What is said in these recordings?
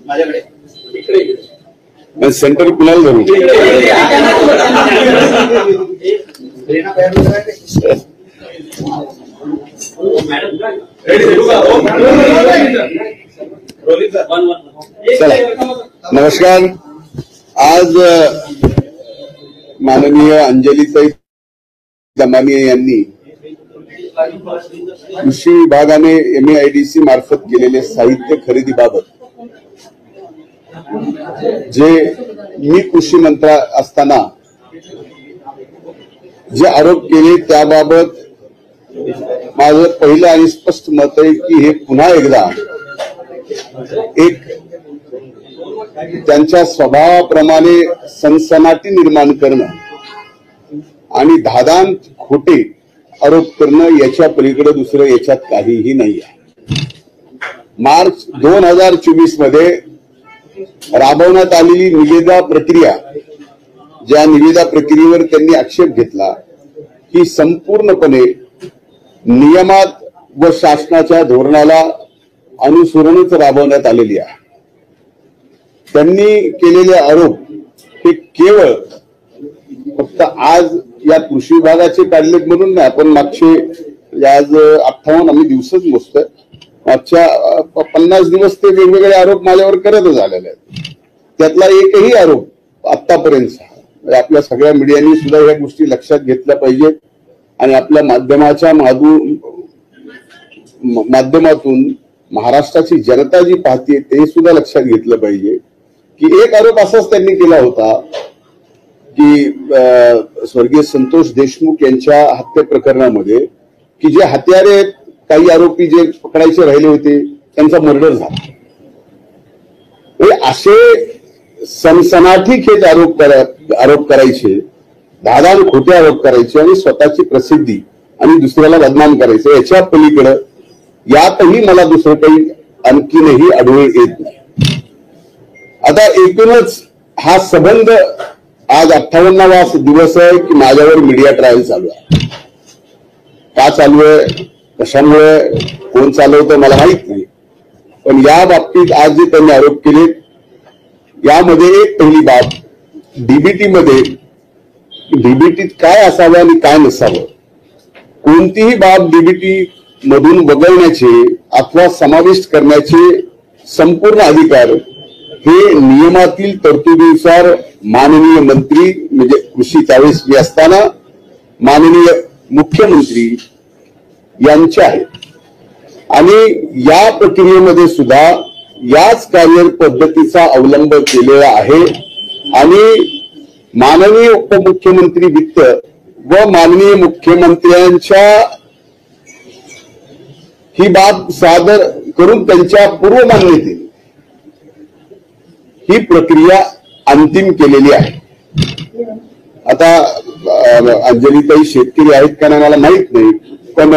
माझ्याकडे सेंटर कुणाला धरून चला नमस्कार। आज माननीय अंजलीताई दमानिया यांनी कृषी विभागाने MAIDC मार्फत केलेले साहित्य खरेदीबाबत जे मी कृषी मंत्री असताना जे आरोप केले त्याबाबत माझं पहिलं आणि स्पष्ट मत आहे की हे पुन्हा एकदा एक त्यांच्या स्वभावाप्रमाणे सनसनाटी निर्माण करणं आणि धादांत खोटे आरोप करणं याच्या पलीकडे दुसरं याच्यात काहीही नाही आहे। मार्च 2024 मध्ये राबवण्यात आलेली निविदा प्रक्रिया, ज्या निविदा प्रक्रियेवर त्यांनी आक्षेप घेतला ही संपूर्णपणे नियमात व शासनाच्या धोरणाला अनुसरूनच राबवण्यात आलेली आहे। त्यांनी केलेले आरोप हे केवळ फक्त आज या कृषी विभागाचे काढलेत म्हणून नाही, आपण मागचे आज 58 आम्ही दिवसच मोजतोय, मागच्या 50 दिवस ते वेगवेगळे आरोप माझ्यावर करतच आलेले आहेत। त्यातला एकही आरोप आतापर्यंत आपल्या सगळ्या मीडियानी सुद्धा या गोष्टी लक्षात घेतल्या पाहिजेत आणि आपल्या माध्यमाच्या माध्यमातून महाराष्ट्राची जनता जी पाहते ते सुद्धा लक्षात घेतलं पाहिजे की एक आरोप असाच त्यांनी केला होता की स्वर्गीय संतोष देशमुख यांच्या हत्या प्रकरणामध्ये की जे हत्यारे काही आरोपी जे पकडायचे राहिले होते त्यांचा मर्डर झाला। असे सनसनाटीखेच आरोप करायचे, धादांत खोटे आरोप करायचे आणि स्वतःची प्रसिद्धी आणि दुसऱ्याला बदनाम करायचं, याच्या पलीकडे यातही मला दुसरं काही आणखीनही आढळून येत नाही। आता एकूणच हा संबंध आज 58वा दिवस आहे की माझ्यावर मीडिया ट्रायल चालू आहे। का चालू आहे, कशामुळे, कोण चालवतं मला माहित नाही, पण या बाबतीत आज जे त्यांनी आरोप केले यामध्ये एक पहिली बाब डीबीटीत काय असावं आणि काय नसावं, कोणतीही बाब डीबीटी मधून वगळण्याचे अथवा समाविष्ट करण्याचे संपूर्ण अधिकार हे नियमातील तरतुदीनुसार माननीय मंत्री म्हणजे कृषी त्यावेळेस जे असताना माननीय मुख्यमंत्री यांचे आहेत आणि या प्रक्रियेमध्ये सुद्धा याच कार्यपद्धतीचा अवलंब केलेला आहे आणि माननीय उपमुख्यमंत्री वित्त व माननीय मुख्यमंत्र्यांच्या ही बाब सादर करून त्यांच्या पूर्व मान्यतेने ही प्रक्रिया अंतिम केलेली आहे। आता अंजलीताई शेतकरी आहेत का नाही मला माहित नाही, पण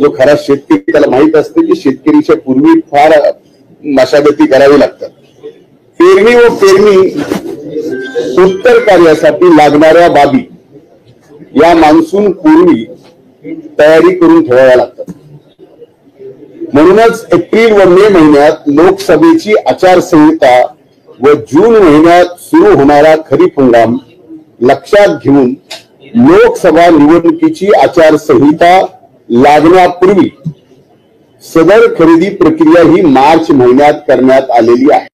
जो खरा शेतकरी त्याला माहित असते की शेतकरीच्या पूर्वी फार मशागती करावी लागतात। पेरणी व पेरणी उत्तर कार्यासाठी लागणाऱ्या बाबी या मान्सून पूर्वी तयारी करून ठेवाव्या लागतात। म्हणूनच एप्रिल व मे महिन्यात लोकसभेची आचारसंहिता व जून महिन्यात सुरू होणारा खरीप हंगाम लक्षात घेऊन लोकसभा निवडणुकीची आचारसंहिता लागण्यापूर्वी सदर खरेदी प्रक्रिया ही मार्च महिन्यात करण्यात आलेली आहे।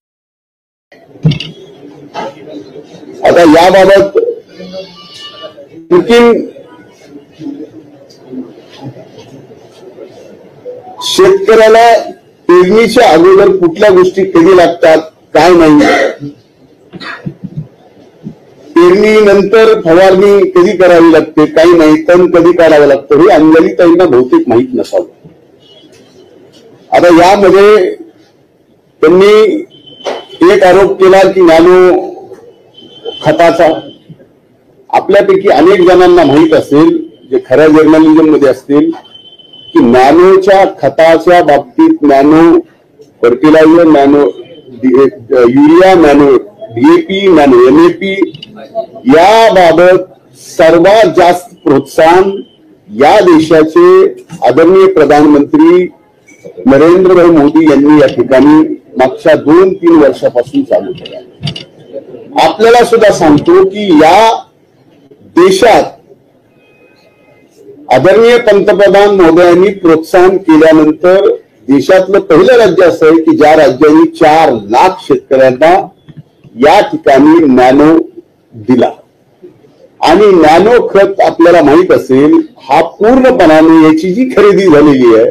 आता याबाबत शेतकऱ्याला पेरणीच्या अगोदर कुठल्या गोष्टी कधी लागतात काय नाही, पेरणी नंतर फवारणी कधी करावी लागते काही नाही, तण कधी काढावं लागतं हे अंजलीताईंना बहुतेक माहीत नसावं। आता यामध्ये त्यांनी एक आरोप केला की नॅनो खताचा, आपल्यापैकी अनेक जणांना माहीत असेल जे खऱ्या जर्नलिझम मध्ये असतील की नॅनोच्या खताच्या बाबतीत nano fertilizer, nano urea, nano DAP, nano MAP याबाबत सर्वात जास्त प्रोत्साहन या देशाचे आदरणीय प्रधानमंत्री नरेंद्रभाई मोदी यांनी या ठिकाणी मागच्या 2-3 वर्षापासून चालू केला। आपल्याला सुद्धा सांगतो की या देशात आदरणीय पंतप्रधान महोदयांनी प्रोत्साहन केल्यानंतर देशातलं पहिलं राज्य असं आहे की ज्या राज्यांनी 4 लाख शेतकऱ्यांना या ठिकाणी नॅनो दिला। आणि नॅनो खत आपल्याला माहित असेल, हा पूर्णपणाने याची जी खरेदी झालेली आहे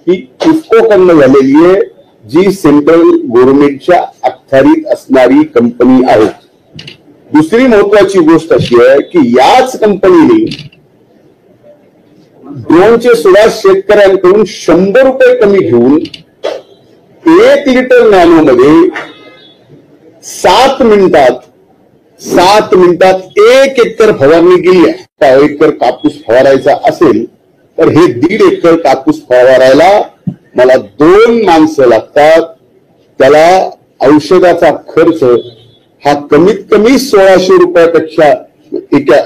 ही इफ्कोकडनं झालेली आहे, जी सेंट्रल गव्हर्नमेंटच्या अखत्यारीत असणारी कंपनी आहे। दुसरी महत्वाची गोष्ट अशी आहे की याच कंपनीने ड्रोनचे सुद्धा शेतकऱ्यांकडून 100 रुपये कमी घेऊन 1 लिटर नॅनो मध्ये 7 मिनिटात 1 एकर फवारणी केली आहे। 1 एकर कापूस फवारायचा असेल तर हे 1.5 एकर कापूस फवारायला मला 2 माणसं लागतात। त्याला औषधाचा खर्च हा कमीत कमी 1600 रुपयापेक्षा एका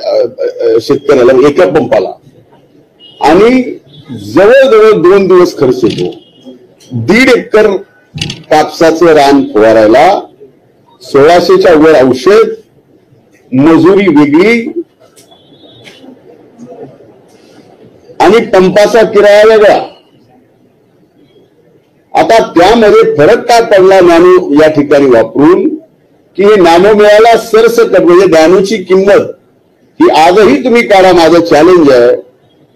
शेतकऱ्याला एका पंपाला, आणि जवळजवळ 2 दिवस खर्च येतो। 1.5 एकर कापसाचं रान फवारायला 1600च्या वर औषध, मजुरी वेगळी आणि पंपाचा किराया वेगळा। आता त्यामध्ये फरक काय पडला नॅनो या ठिकाणी वापरून, की हे नॅनो मिळाला सरसकट, म्हणजे नॅनोची किंमत ही आजही तुम्ही काढा, माझं चॅलेंज आहे,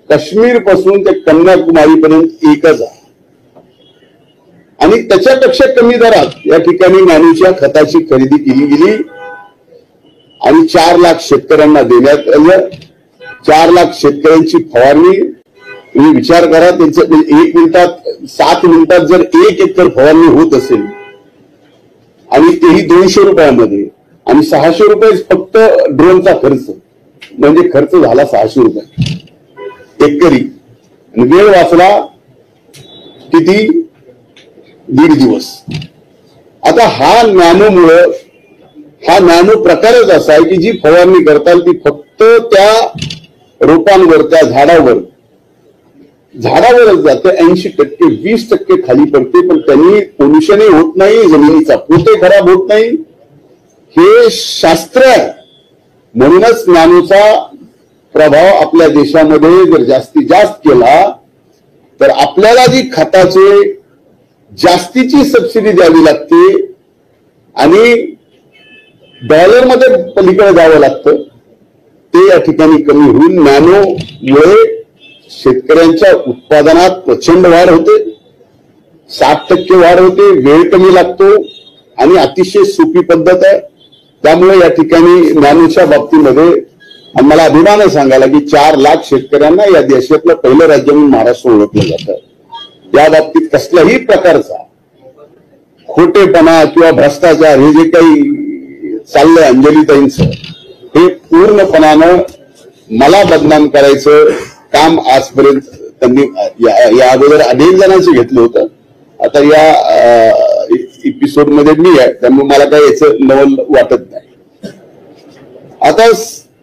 काश्मीर पासून ते कन्याकुमारी पर्यंत एकच आहे। आणि त्याच्यापेक्षा कमी दरात या ठिकाणी नॅनोच्या खताची खरेदी केली गेली आणि 4 लाख शेतकऱ्यांना देण्यात आलं। 4 लाख शेतकऱ्यांची फवारणी, तुम्ही विचार करा, त्यांचं 1 मिनिटात 7 मिनिटात जर 1 एकर फवारणी होत असेल आणि तेही 200 रुपयामध्ये, आणि 600 रुपये फक्त ड्रोनचा खर्च, म्हणजे खर्च झाला 600 रुपये एकरी, वेळ वाचला किती, 1.5 दिवस। आता हा नॅनो प्रकारच असा आहे की जी फवारणी करताल ती फक्त त्या रोपांवर, त्या झाडावरच जाते। 80% 20% खाली पडते, पण त्यांनी पोल्युशनही होत नाही, जमिनीचा पोतही खराब होत नाही। हे शास्त्र आहे। म्हणूनच नॅनोचा प्रभाव आपल्या देशामध्ये जर जास्तीत जास्त केला तर आपल्याला जी खताचे जास्तीची सबसिडी द्यावी लागते आणि डॉलरमध्ये पलीकडे जावं लागतं, ते या ठिकाणी कमी होऊन नॅनोमुळे शेतकऱ्यांच्या उत्पादनात प्रचंड वाढ होते, 60% वाढ होते, वेळ कमी लागतो आणि अतिशय सोपी पद्धत आहे। त्यामुळे या ठिकाणी नॅनोच्या बाबतीमध्ये आम्हाला अभिमान आहे सांगायला की 4 लाख शेतकऱ्यांना या देशातलं पहिलं राज्य म्हणून महाराष्ट्र ओळखलं जातं। या बाबतीत कसल्याही प्रकारचा खोटेपणा किंवा भ्रष्टाचार हे जे काही चाललंय अंजलीताईंचं, हे पूर्णपणानं मला बदनाम करायचं काम आजपर्यंत त्यांनी या अगोदर अनेक जणांचं घेतलं होतं। आता या एपिसोड मध्ये मी आहे, त्यामुळे मला काही याचं नवल वाटत नाही। आता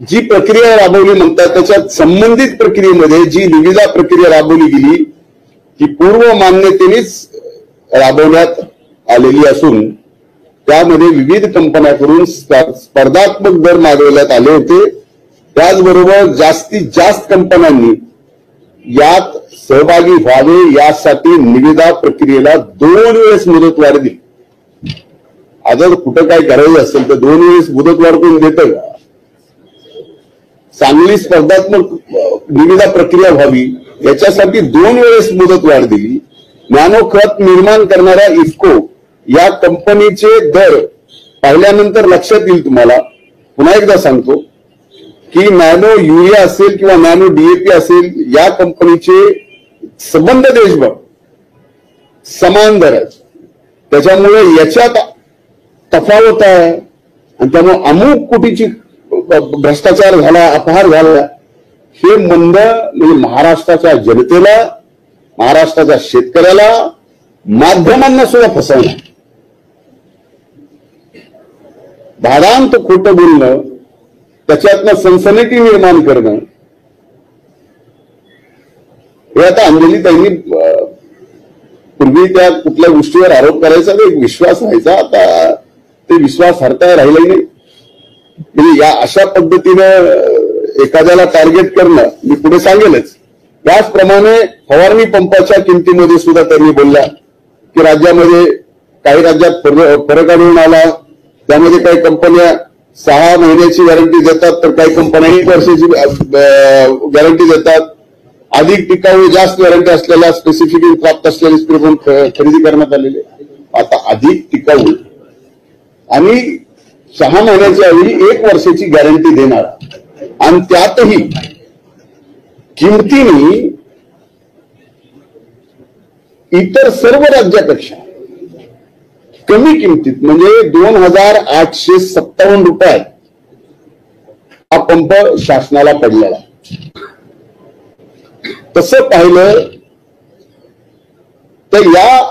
जी प्रक्रिया राबवली म्हणतात, त्याच्यात संबंधित प्रक्रियेमध्ये जी निविदा प्रक्रिया राबवली गेली ती पूर्व मान्यतेनेच राबवण्यात आलेली असून त्यामध्ये विविध कंपन्यांकडून स्पर्धात्मक दर मागवण्यात आले होते। त्याचबरोबर जास्तीत जास्त कंपन्यांनी यात सहभागी व्हावे यासाठी निविदा प्रक्रियेला 2 वेळेस मुदतवाढ दिली। आता कुठं काय करायचं असेल तर 2 वेळेस मुदतवाढ कोण देतं का? चांगली स्पर्धात्मक निविदा प्रक्रिया व्हावी याच्यासाठी 2 वेळेस मुदतवाढ दिली। नॅनो खत निर्माण करणाऱ्या इफ्को या कंपनीचे दर पाहिल्यानंतर लक्षात येईल तुम्हाला, पुन्हा एकदा सांगतो की नॅनो युरिया असेल किंवा नॅनो DAP असेल, या कंपनीचे संबंध देशभर समान दर आहेत। त्याच्यामुळे याच्यात तफावत आहे आणि त्यामुळे अमुक कोटीची भ्रष्टाचार झाला, अपहार झाला, हे मंद म्हणजे महाराष्ट्राच्या जनतेला, महाराष्ट्राच्या शेतकऱ्याला, माध्यमांना सुद्धा फसवणं, भाडांत खोटं बोलणं, त्याच्यातनं सनसनीती निर्माण करणं, हे आता अंजलीताईंनी पूर्वी त्या कुठल्या गोष्टीवर आरोप करायचा तर एक विश्वास राहायचा, आता ते विश्वास हरता राहिलाही नाही. म्हणजे या अशा पद्धतीनं एखाद्याला टार्गेट करणं मी पुढे सांगेलच. त्याचप्रमाणे फवारणी पंपाच्या किमतीमध्ये सुद्धा त्यांनी बोलला की राज्यामध्ये काही राज्यात फरक आढळून आला. त्यामध्ये काही कंपन्या 6 महिन्याची गॅरंटी देतात तर काही कंपन्या 1 वर्षाची गॅरंटी देतात. अधिक टिकाऊ जास्त गॅरंटी असलेल्या स्पेसिफिक प्राप्त असलेले स्प्रे पंप खरेदी करण्यात आलेले. आता अधिक टिकाऊ आणि 6 महिन्याच्या ऐवजी 1 वर्षाची गॅरंटी देणार आणि त्यातही किमतीने इतर सर्व राज्यापेक्षा कमी किमतीत म्हणजे 2,857 रुपयात हा पंप शासनाला पडलेला. तसं पाहिलं तर या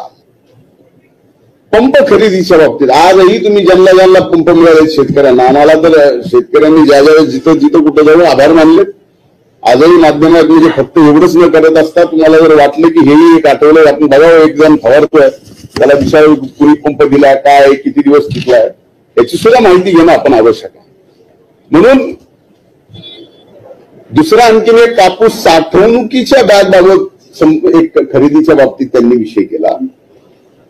पंप खरेदीच्या बाबतीत आजही तुम्ही ज्यांना पंप मिळाले शेतकऱ्यांना, आम्हाला तर शेतकऱ्यांनी ज्या जिथं कुठं जाऊन आभार मानले. आजही माध्यमात म्हणजे फक्त एवढंच न करत असता तुम्हाला जर वाटलं की हेही एक आठवलं आपण बघावं, एक जण फवारतोय त्याला विचार कुणी पंप दिला, काय किती दिवस टिकलाय याची सुद्धा माहिती घेणं आपण आवश्यक आहे. म्हणून दुसरा आणखीन एक कापूस साठवणुकीच्या बॅग बाबत एक खरेदीच्या बाबतीत त्यांनी विषय केला.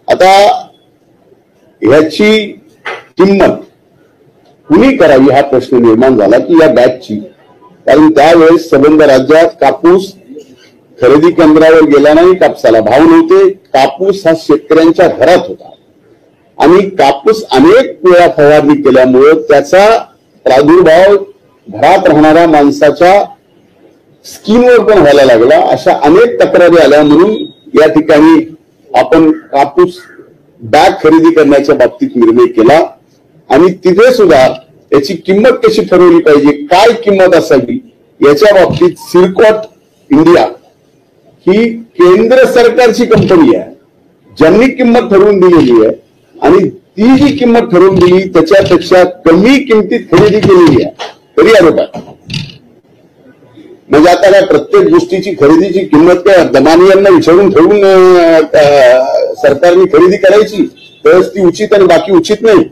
आता ह्याची किंमत कुणी करावी हा प्रश्न निर्माण झाला की या बॅगची, कारण त्यावेळेस संबंध राज्यात कापूस खरेदी केंद्रावर गेला नाही, कापसाला भाव नव्हते. कापूस हा शेतकऱ्यांच्या घरात होता आणि कापूस अनेक वेळा फवारणी केल्यामुळे त्याचा प्रादुर्भाव घरात राहणाऱ्या माणसाच्या स्किनवर पण व्हायला लागला. अशा अनेक तक्रारी आल्या. म्हणून या ठिकाणी आपण कापूस बॅग खरेदी करण्याच्या बाबतीत निर्णय केला आणि तिथे सुद्धा याची किंमत कशी ठरवली पाहिजे, काय किंमत असावी याच्या बाबतीत सिरकॉट इंडिया ही केंद्र सरकारची कंपनी आहे, ज्यांनी किंमत ठरवून दिलेली आहे आणि ती जी किंमत ठरवून दिली त्याच्यापेक्षा कमी किमतीत खरेदी केलेली आहे तरी आरोप आहे. म्हणजे आता काय प्रत्येक गोष्टीची खरेदीची किंमत काय दमानियांना विचारून ठेवून सरकारने खरेदी करायची तरच ती उचित आणि बाकी उचित नाही,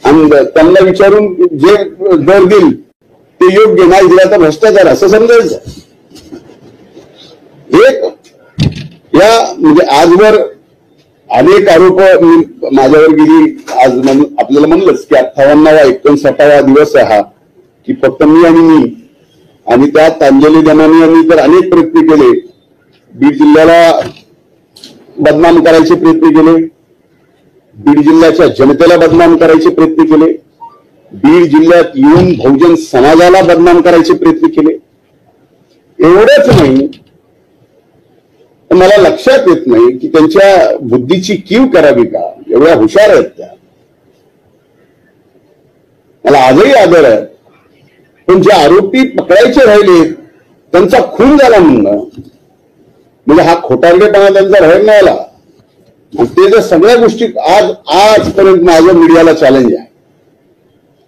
आणि त्यांना विचारून जे दर देईल ते योग्य, नाही दिला तर भ्रष्टाचार असं समजायचं. एक या म्हणजे आजवर अनेक आरोप माझ्यावर गेली. आज आपल्याला म्हणलंच की 58वा 59वा दिवस आहे हा, की फक्त मी आणि त्यात अंजली दमानी यांनी तर अनेक प्रयत्न केले. बीड जिल्ह्याला बदनाम करायचे प्रयत्न केले, बीड जिल्ह्याच्या जनतेला बदनाम करायचे प्रयत्न केले, बीड जिल्ह्यात येऊन बहुजन समाजाला बदनाम करायचे प्रयत्न केले. एवढंच नाही तर मला लक्षात येत नाही की त्यांच्या बुद्धीची कीव करावी का, एवढ्या हुशार आहेत त्या. मला आजही आदर आहे, पण जे आरोपी पकडायचे राहिले त्यांचा खून झाला म्हणणं म्हणजे हा खोटारडेपणा त्यांचा राहील नाही आला. ते जर सगळ्या गोष्टी आजपर्यंत माझं मीडियाला चॅलेंज आहे,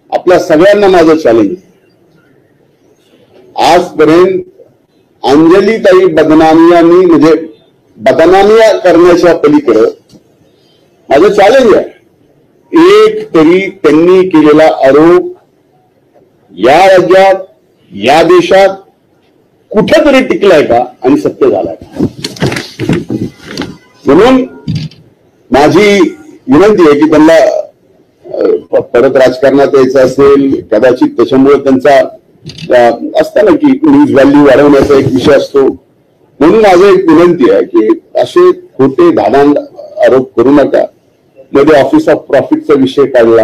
आपल्या सगळ्यांना माझं चॅलेंज आहे. आजपर्यंत अंजलीताई बदनामियांनी म्हणजे बदनामिया करण्याच्या पलीकडे माझं चॅलेंज आहे. एक तरी त्यांनी केलेला आरोप या राज्यात या देशात कुठेतरी टिकलाय का आणि सत्य झालाय का. म्हणून माझी विनंती आहे की त्यांना परत राजकारणात यायचं असेल कदाचित, त्याच्यामुळे त्यांचा असतं ना की न्यूज व्हॅल्यू वाढवण्याचा एक विषय असतो. म्हणून माझं एक विनंती आहे की असे खोटे धाडांड आरोप करू नका. मध्ये ऑफिस ऑफ प्रॉफिटचा विषय काढला,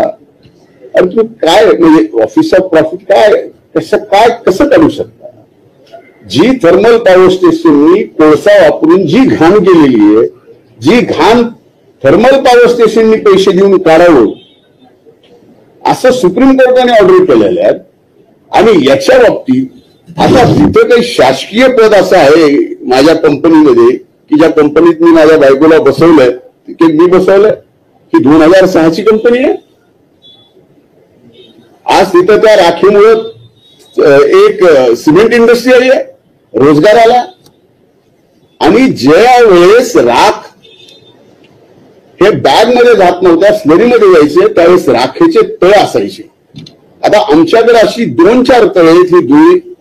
आणि तुम्ही काय म्हणजे ऑफिस ऑफ प्रॉफिट काय कसं काढू शकता. जी थर्मल पॉवर स्टेशननी कोळसा वापरून जी घाण केलेली आहे, जी घाण थर्मल पॉवर स्टेशननी पैसे देऊन काढावं असं सुप्रीम कोर्टाने ऑर्डर केलेले आहेत. आणि याच्या बाबतीत आता तिथं काही शासकीय पद असं आहे माझ्या कंपनीमध्ये की ज्या कंपनीत मी माझ्या बायकोला बसवलंय की मी बसवलंय, ही 2006ची कंपनी आहे. आज तिथं त्या राखीमुळे एक सिमेंट इंडस्ट्री आली आहे, रोजगार आला. आणि ज्या वेळेस राख हे बॅग मध्ये जात नव्हत्या, स्लरीमध्ये जायचे, त्यावेळेस राखेचे तळ असायचे. आता आमच्याकडे अशी 2-4 तळे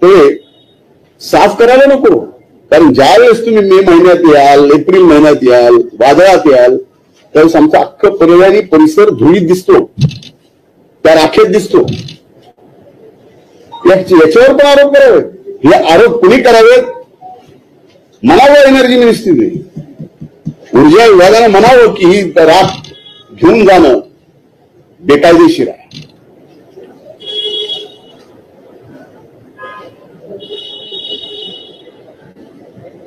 तळे साफ करायला नको. कारण ज्या वेळेस तुम्ही मे महिन्यात याल, एप्रिल महिन्यात याल, वादळात याल, त्यावेळेस आमचा अख्खं पर्यायी परिसर धुळीत दिसतो, त्या राखेत दिसतो. याच्यावर पण आरोप करावे. हे आरोप कुणी करावेत? म्हणावं एनर्जी मिनिस्ट्रीने, ऊर्जा विभागाने म्हणावं की ही राख घेऊन जाणं बेकायदेशीर आहे.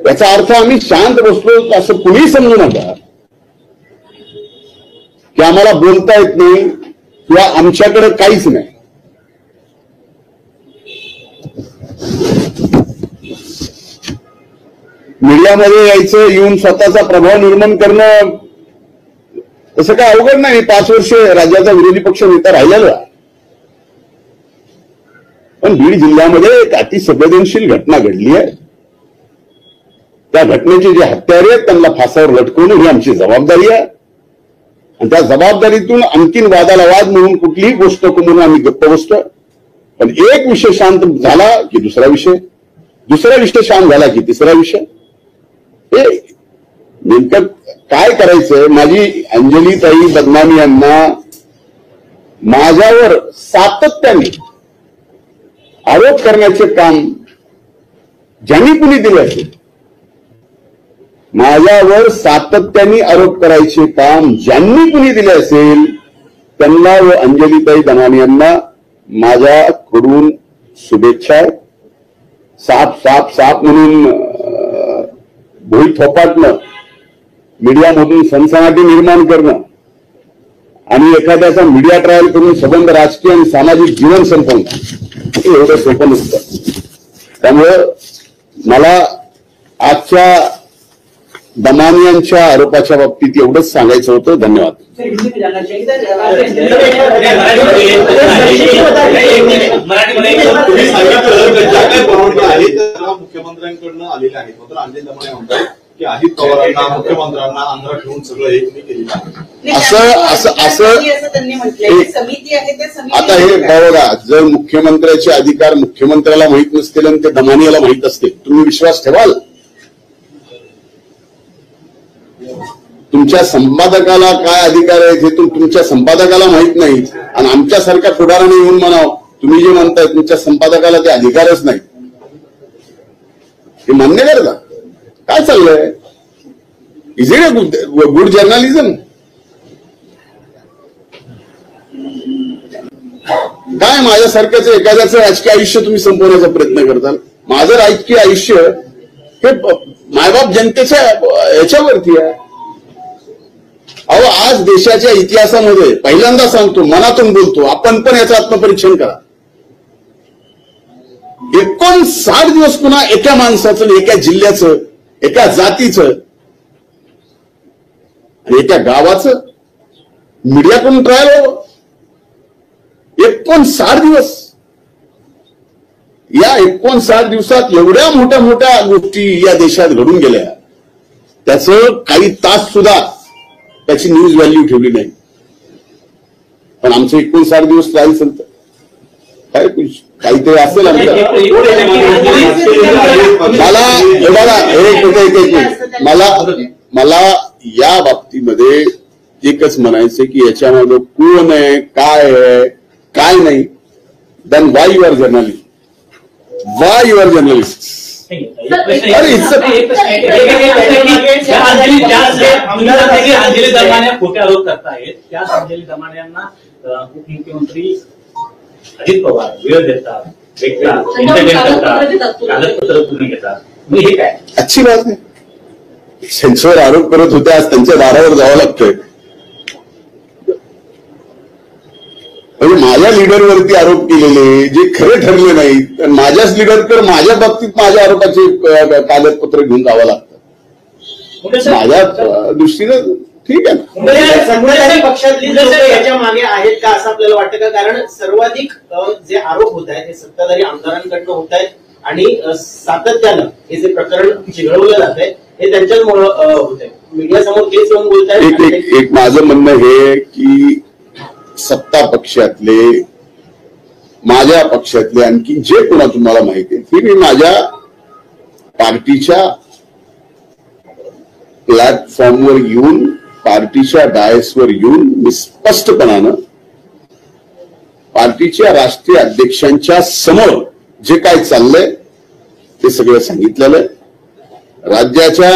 याचा अर्थ आम्ही शांत बसलो असं कुणीही समजू नका की आम्हाला बोलता येत नाही किंवा आमच्याकडे काहीच नाही. मीडियामध्ये यायचं, येऊन स्वतःचा प्रभाव निर्माण करणं तसं काय अवघड नाही. 5 वर्ष राज्याचा विरोधी पक्ष नेता राहिलेला. पण बीड जिल्ह्यामध्ये एक अतिसंवेदनशील घटना घडली आहे. त्या घटनेचे जे हत्यारे आहेत त्यांना फासावर लटकवणं ही आमची जबाबदारी आहे. आणि त्या जबाबदारीतून आणखीन वादाला वाद म्हणून कुठलीही गोष्ट करून आम्ही गप्प बसतो. पण एक विषय शांत झाला की दुसरा विषय शांत झाला की तिसरा विषय. हे नेमकं काय करायचंय? माझी अंजलीताई बदनामी यांना माझ्यावर सातत्याने आरोप करण्याचे काम ज्यांनी कुणी दिले असेल, माझ्यावर सातत्याने आरोप करायचे काम ज्यांनी कुणी दिले असेल त्यांना व अंजलीताई बदनामी यांना माझ्याकडून शुभेच्छा. साप म्हणून भुई थोपाटणं, मीडियामधून सनसनाटी निर्माण करणं आणि एखाद्याचा मीडिया ट्रायल करून संबंध राजकीय आणि सामाजिक जीवन संपवणं हे एवढं सोपं नसतं. त्यामुळं मला आजच्या दमानी यांच्या आरोपाच्या बाबतीत एवढंच सांगायचं होतं. धन्यवाद. मुख्यमंत्र्यांकडनं आलेले आहेत, मात्र अंजली दमानी म्हणतात की अजित पवारांना, मुख्यमंत्र्यांना आंध्र ठेवून सगळं हे तुम्ही केलेलं आहे. आता हे बघा, जर मुख्यमंत्र्याचे अधिकार मुख्यमंत्र्याला माहित नसतील आणि ते दमानीला माहित असतील, तुम्ही विश्वास ठेवाल? तुमच्या संपादकाला काय अधिकार आहेत हे तुमच्या संपादकाला माहित नाही आणि आमच्यासारख्या पुढाराने येऊन म्हणावं तुम्ही जे म्हणताय तुमच्या संपादकाला ते अधिकारच नाही, हे मान्य करता? काय चाललंय? Is it a good journalism? काय माझ्यासारख्याच एखाद्याचं राजकीय आयुष्य तुम्ही संपवण्याचा प्रयत्न करताल? माझं राजकीय आयुष्य हे मायबाप जनतेच्या याच्यावरती आहे. अहो, आज देशाच्या इतिहासामध्ये पहिल्यांदा सांगतो, मनातून बोलतो, आपण पण याचं आत्मपरीक्षण करा. 59 दिवस पुन्हा एका माणसाचं, एका जिल्ह्याचं, एका जातीचं आणि एका गावाचं मीडियाकडून ट्रायल हो. 59 दिवस. या 59 दिवसात एवढ्या मोठ्या मोठ्या गोष्टी या देशात घडून गेल्या, त्याचं काही तास सुद्धा त्याची न्यूज व्हॅल्यू ठेवली नाही. पण आमचं 59 दिवस ट्रायल चालतं. काय काहीतरी असेल आमचं. मला या बाबतीमध्ये एकच म्हणायचं की याच्यामध्ये कोण आहे, काय आहे, काय नाही. Then why your journalist? Why your journalist? Anjali Damane खोटे आरोप करतायत, त्याच अंजली दमाने यांना उपमुख्यमंत्री अजित पवार वेळ देतात, कागदपत्र पूर्ण घेतात. हे काय अच्छी बात नाही. त्यांच्यावर आरोप करत होते, आज त्यांच्या दारावर जावं लागतंय. म्हणजे माझ्या लीडरवरती आरोप केलेले जे खरे ठरले नाहीत, माझ्याच लीडरकडे माझ्या बाबतीत माझ्या आरोपाचे कागदपत्र घेऊन जावं लागतं. माझ्या दृष्टीनं ठीक आहे. पक्षातली याच्या मागे आहेत का असं आपल्याला वाटतं का? कारण सर्वाधिक जे आरोप होत आहेत हे सत्ताधारी आमदारांकडनं होत आहेत आणि सातत्यानं हे जे प्रकरण चिघळवलं जात आहे हे त्यांच्याचमुळं होत आहे. मीडिया समोर तेच येऊन बोलत एक आहेत. एक एक माझं म्हणणं हे की सत्ता पक्षातले माझ्या पक्षातले आणखी जे कोणा तुम्हाला माहिती आहे की मी माझ्या पार्टीच्या प्लॅटफॉर्मवर येऊन पार्टीच्या डायसवर येऊन मी स्पष्टपणानं पार्टीच्या राष्ट्रीय अध्यक्षांच्या समोर जे काय चाललंय ते सगळं सांगितलेलं आहे. राज्याच्या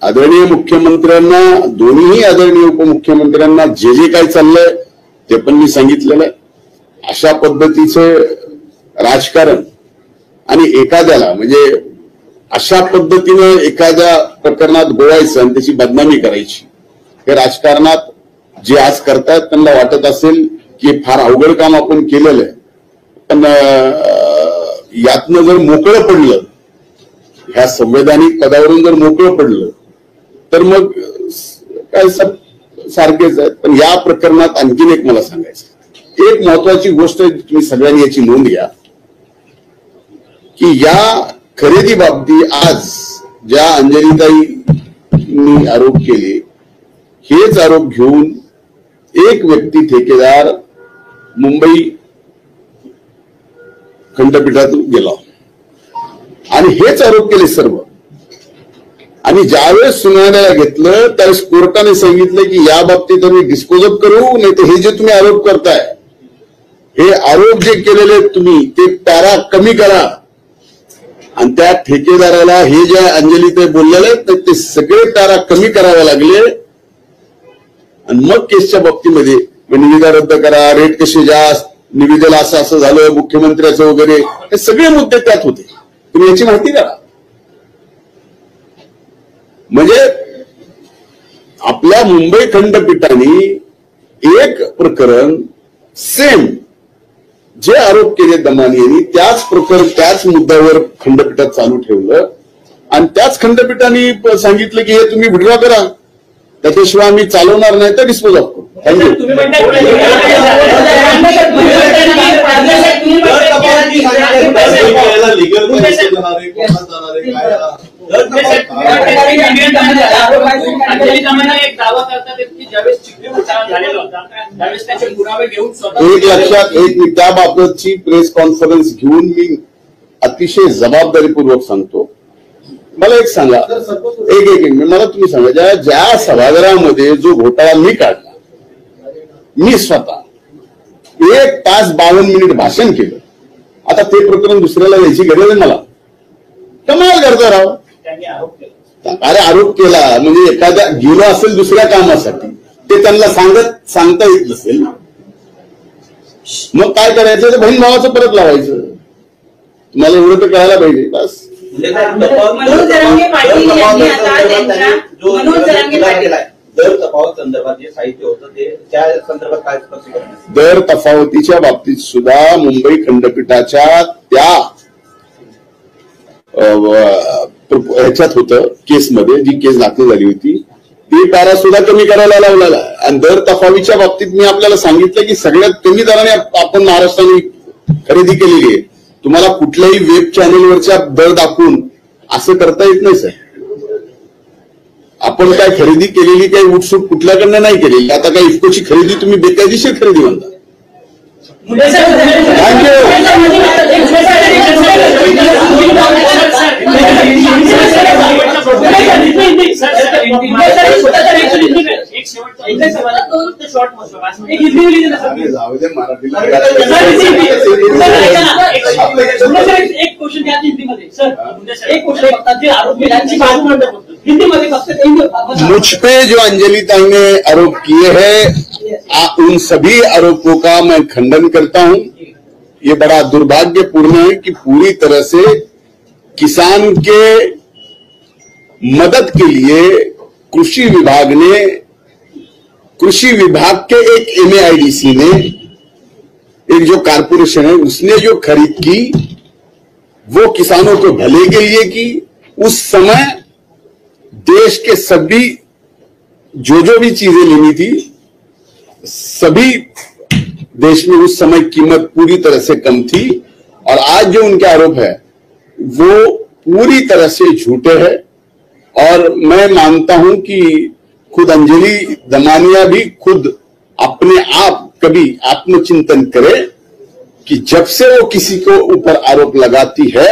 आदरणीय मुख्यमंत्र्यांना दोन्ही आदरणीय उपमुख्यमंत्र्यांना जे जे काय चाललंय ते पण मी सांगितलेलं आहे. अशा पद्धतीचं राजकारण आणि एखाद्याला म्हणजे अशा पद्धतीनं एखाद्या प्रकरणात गोवायचं आणि त्याची बदनामी करायची हे राजकारणात जे आज करतायत त्यांना वाटत असेल की फार अवघड काम आपण केलेलं आहे. पण यातनं जर मोकळं पडलं ह्या संवैधानिक पदावरून जर मोकळं पडलं तर मग काय सारखेच आहेत. पण या प्रकरणात आणखीन एक मला सांगायचं एक महत्वाची गोष्ट तुम्ही सगळ्यांनी याची नोंद घ्या की या खरेदी बाबतीत आज ज्या अंजलीताईंनी आरोप केले हेच आरोप घेऊन एक व्यक्ती ठेकेदार मुंबई खंडपीठातून गेला आणि हेच आरोप केले सर्व. आणि ज्यावेळेस सुनावण्याला घेतलं त्यावेळेस कोर्टाने सांगितलं की या बाबतीत आम्ही डिस्पोजअप करू नाही तर हे जे तुम्ही आरोप करताय हे आरोप जे केलेले तुम्ही ते पॅरा कमी करा. आणि त्या ठेकेदाराला हे जे अंजलीताई बोललेले आहेत ते सगळे पॅरा कमी करावे लागले. आणि मग केसच्या बाबतीमध्ये निविदा रद्द करा रेट कसे जास्त निविदेला असं असं झालं मुख्यमंत्र्याचं वगैरे हे सगळे मुद्दे त्यात होते. तुम्ही याची माहिती करा. म्हणजे आपल्या मुंबई खंडपीठाने एक प्रकरण सेम जे आरोप केले दमानी यांनी त्याच प्रकरण त्याच मुद्द्यावर खंडपीठात चालू ठेवलं आणि त्याच खंडपीठाने सांगितलं की हे तुम्ही विड्रॉ करा त्याच्याशिवाय आम्ही चालवणार नाही तर डिस्पोज ऑफ करू. थँक्यू. एक दावा करतात की ज्यावेळेस चिखली घोटाळा झालेला होता त्यावेळेस त्याचे पुरावे घेऊन एक लक्षात मी त्याबाबतची प्रेस कॉन्फरन्स घेऊन मी अतिशय जबाबदारीपूर्वक सांगतो. मला एक सांगा एक मला तुम्ही सांगा ज्या सभागृहामध्ये जो घोटाळा मी काढला मी स्वतः 1 तास 52 मिनिट भाषण केलं. आता ते प्रकरण दुसऱ्याला द्यायची गरज आहे मला. कमाल करता राव. त्यांनी आरोप केला. अरे आरोप केला म्हणजे एखाद्या गेलो असेल दुसऱ्या कामासाठी ते त्यांना सांगता येत नसेल मग काय करायचं बहीण भावाचं परत लावायचं. तुम्हाला एवढं तर कळायला पाहिजे बस. मनोज जरांगे पाटील यांनी आता त्यांच्या मनोज जरांगे पाटील दर तफावत संदर्भात जे साहित्य होतं ते त्या संदर्भात काय स्पष्टीकरण दर तफावतीच्या बाबतीत सुद्धा मुंबई खंडपीठाच्या त्या ह्याच्यात होतं केसमध्ये जी केस दाखल झाली होती ती पॅरा सुद्धा कमी करायला लावलेला. आणि दर तफावतीच्या बाबतीत मी आपल्याला सांगितलं की सगळ्यात कमी दराने आपण महाराष्ट्राने खरेदी केलेली आहे. तुम्हाला कुठल्याही वेब चॅनेलवरच्या दर दाखवून असं करता येत नाही सर. आपण काय खरेदी केलेली काही उठसूट कुठल्याकडनं नाही केलेली. आता काय इफकोची खरेदी तुम्ही बेकायदेशीर खरेदी म्हणता. जाऊ दे मराठीला एक क्वेश्चन द्या हिंदीमध्ये सर एक क्वेश्चन फक्त जे आरोप केल्यांची बाजू म्हणतात हिंदीमध्ये फक्त मुझ पे जो अंजलिताई ने आरोप किए हैं उन सभी आरोपों का मैं खंडन करता हूं. ये बड़ा दुर्भाग्यपूर्ण है कि पूरी तरह से किसान के मदद के लिए कृषि विभाग के एक MAIDC ने एक जो कारपोरेशन है उसने जो खरीद की वो किसानों को भले के लिए की. उस समय देश के सभी जो भी चीजें लेनी थी सभी देश में उस समय कीमत पूरी तरह से कम थी. और आज जो उनके आरोप है वो पूरी तरह से झूठे हैं. और मैं मानता हूं कि खुद अंजलि दमानिया भी खुद अपने आप कभी आत्मचिंतन करे कि जब से वो किसी को ऊपर आरोप लगाती है